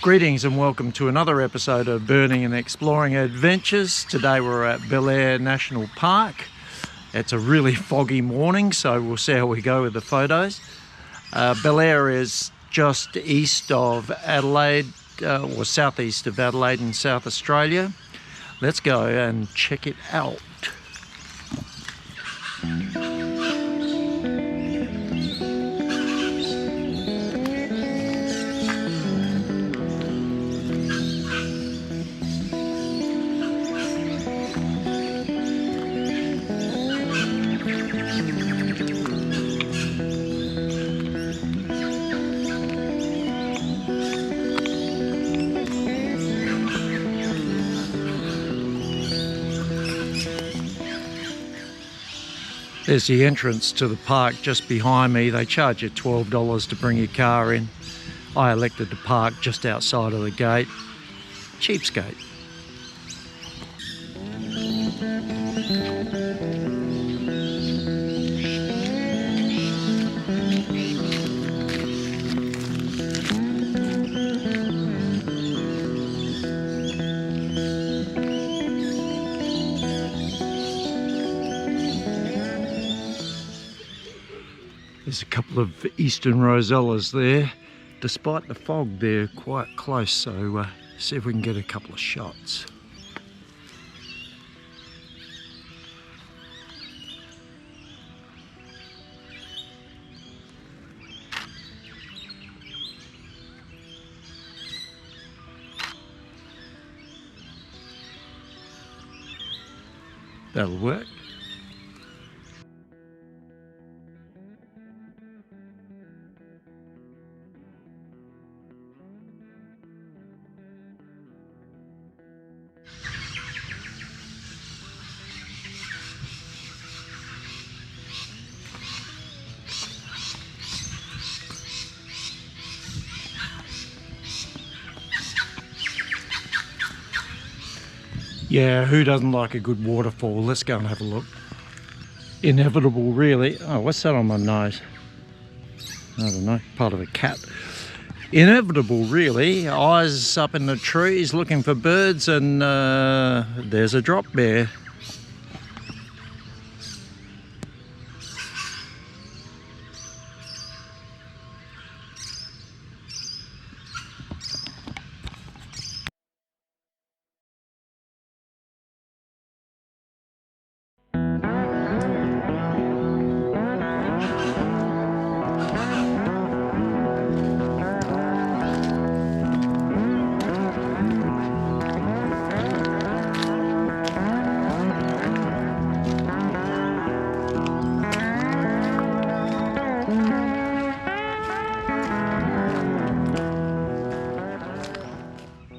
Greetings and welcome to another episode of Burning and Exploring Adventures. Today we're at Belair National Park. It's a really foggy morning, so we'll see how we go with the photos. Belair is just east of Adelaide, or southeast of Adelaide in South Australia. Let's go and check it out. There's the entrance to the park just behind me. They charge you $12 to bring your car in. I elected to park just outside of the gate. Cheapskate. There's a couple of eastern rosellas there. Despite the fog, they're quite close, so see if we can get a couple of shots. That'll work. Yeah, who doesn't like a good waterfall? Let's go and have a look. Inevitable, really. Oh, what's that on my nose? I don't know, part of a cat. Inevitable, really. Eyes up in the trees looking for birds, and there's a drop bear.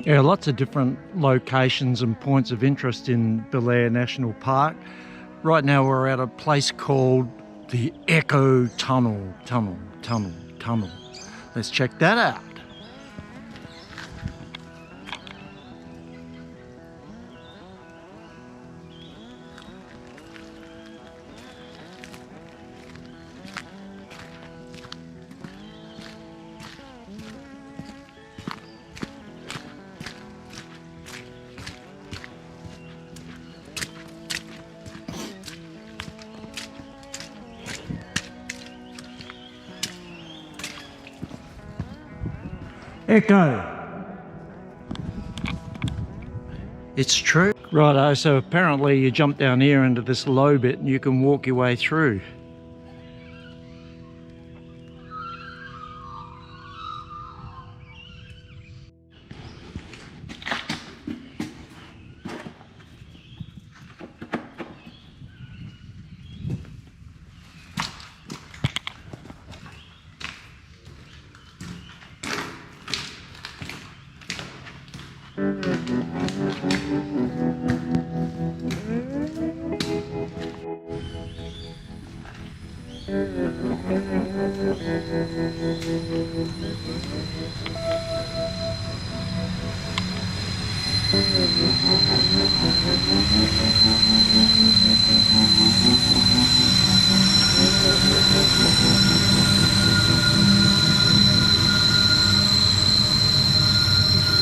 Yeah, lots of different locations and points of interest in Belair National Park. Right now we're at a place called the Echo Tunnel. Let's check that out. Echo. It's true. Righto, so apparently you jump down here into this low bit and you can walk your way through.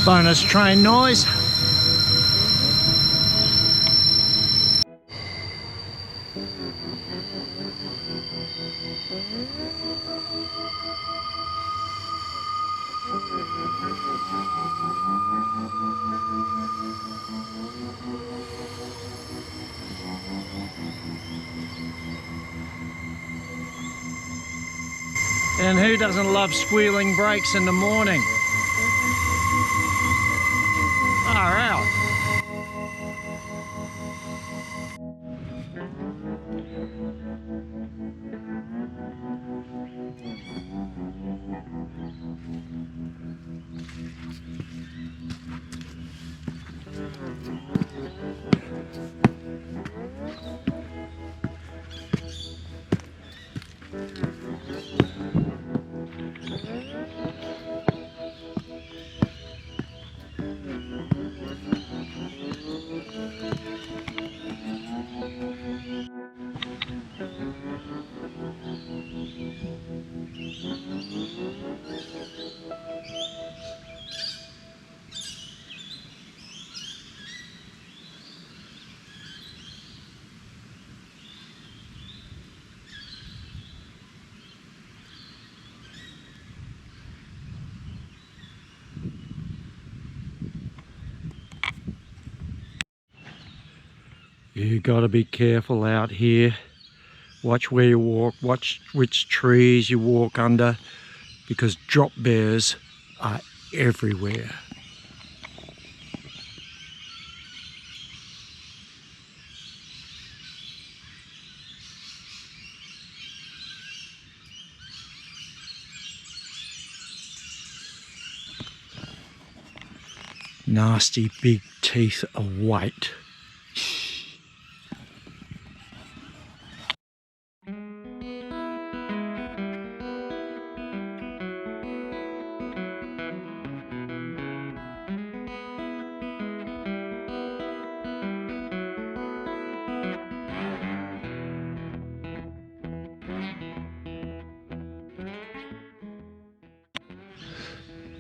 Bonus train noise. And who doesn't love squealing brakes in the morning? Far out. You gotta be careful out here. Watch where you walk, watch which trees you walk under, because drop bears are everywhere. Nasty big teeth await.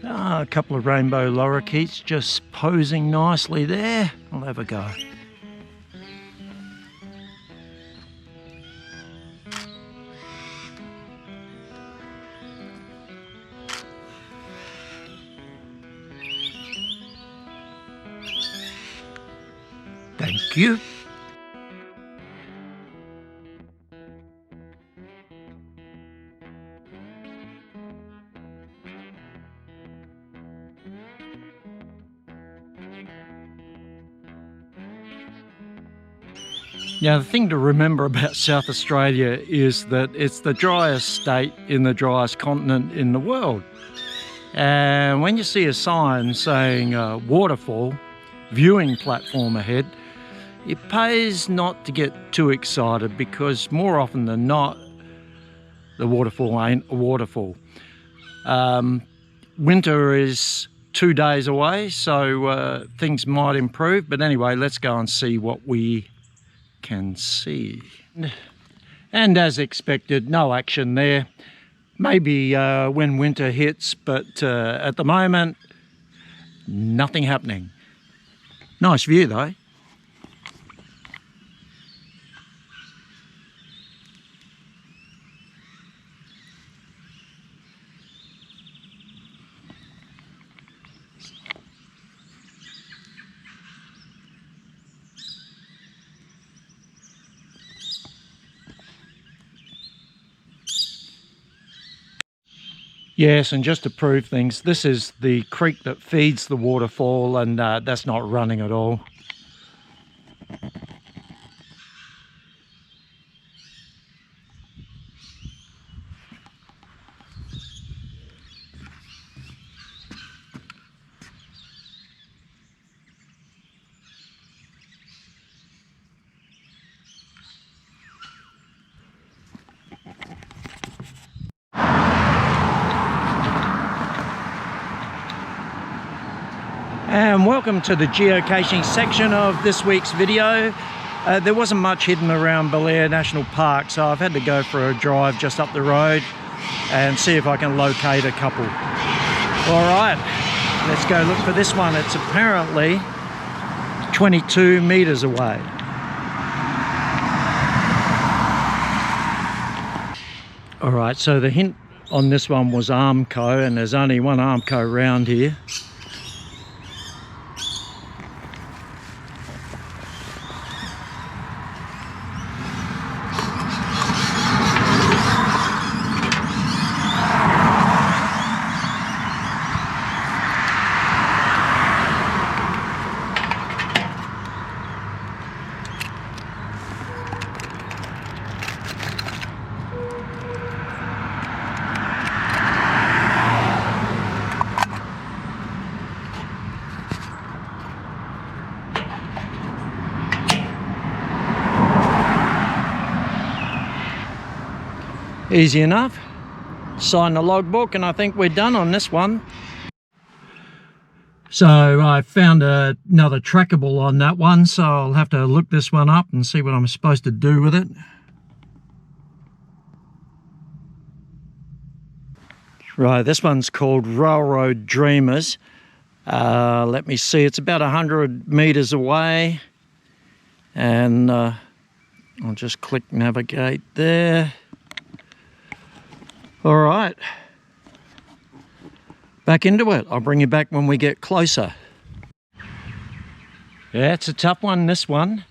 A couple of rainbow lorikeets just posing nicely there. I'll have a go. Thank you. Now, the thing to remember about South Australia is that it's the driest state in the driest continent in the world. And when you see a sign saying waterfall, viewing platform ahead, it pays not to get too excited, because more often than not, the waterfall ain't a waterfall. Winter is 2 days away, so things might improve. But anyway, let's go and see what we can see. And as expected, no action there. Maybe when winter hits, but at the moment, nothing happening. Nice view though. Yes, and just to prove things, this is the creek that feeds the waterfall, and that's not running at all. And welcome to the geocaching section of this week's video. There wasn't much hidden around Belair National Park, so I've had to go for a drive just up the road and see if I can locate a couple. All right, Let's go look for this one. It's apparently 22 meters away. All right, so the hint on this one was Armco, and there's only one Armco around here. Easy enough. Sign the logbook and I think we're done on this one. So I found another trackable on that one, so I'll have to look this one up and see what I'm supposed to do with it. Right, this one's called Railroad Dreamers. Let me see, it's about 100 meters away, and I'll just click navigate there. All right, back into it. I'll bring you back when we get closer. Yeah, it's a tough one, this one.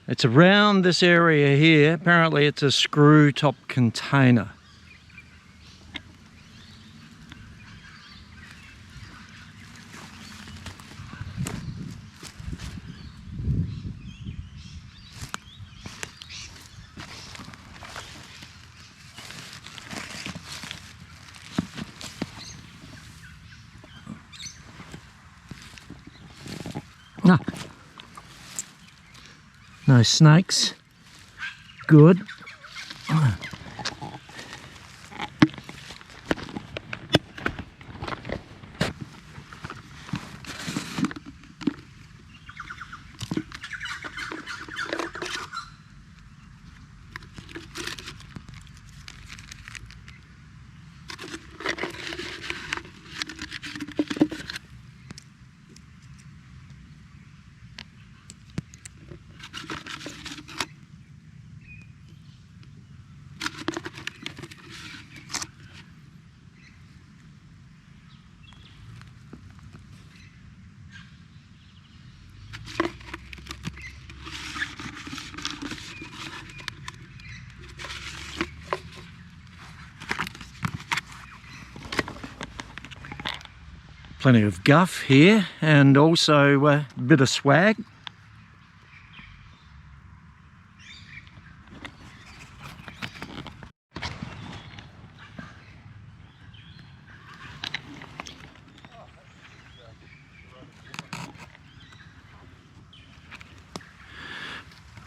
It's around this area here. Apparently it's a screw top container. No snakes. Good. Plenty of guff here, and also a bit of swag.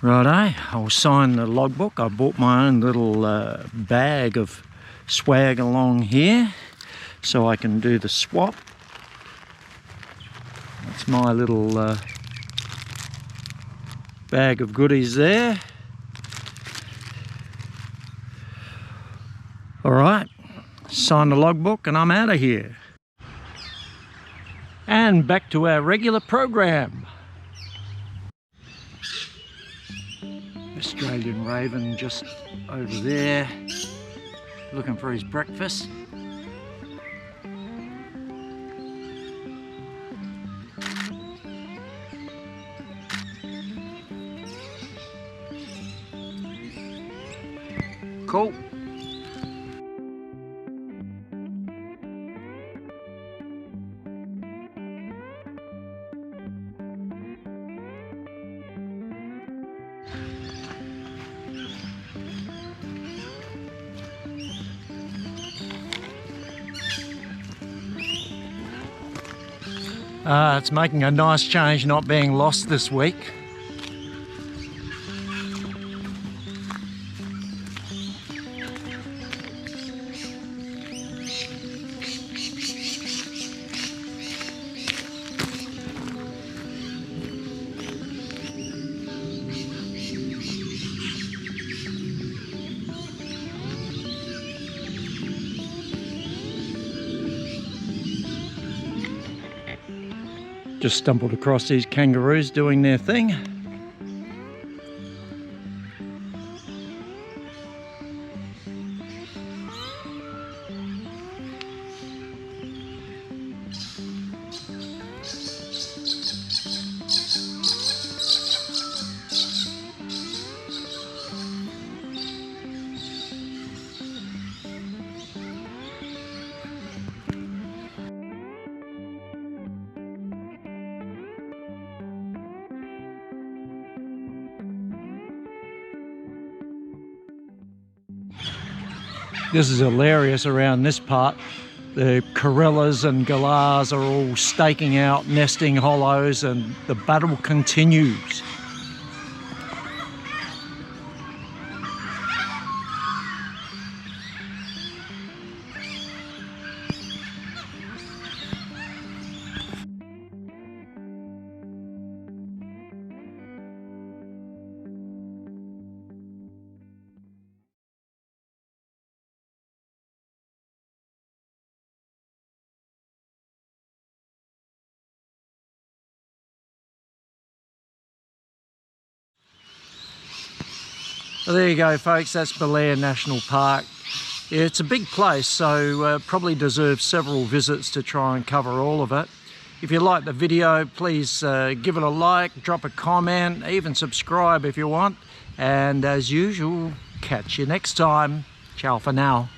Righto, I'll sign the logbook. I bought my own little bag of swag along here so I can do the swap. That's my little bag of goodies there. All right, sign the logbook and I'm out of here. And back to our regular program. Australian raven just over there, looking for his breakfast. Cool. It's making a nice change not being lost this week. Just stumbled across these kangaroos doing their thing. This is hilarious around this part. The corellas and galahs are all staking out nesting hollows, and the battle continues. Well, there you go, folks. That's Belair National Park. Yeah, it's a big place, so probably deserves several visits to try and cover all of it. If you like the video, please give it a like, drop a comment, even subscribe if you want. And as usual, catch you next time. Ciao for now.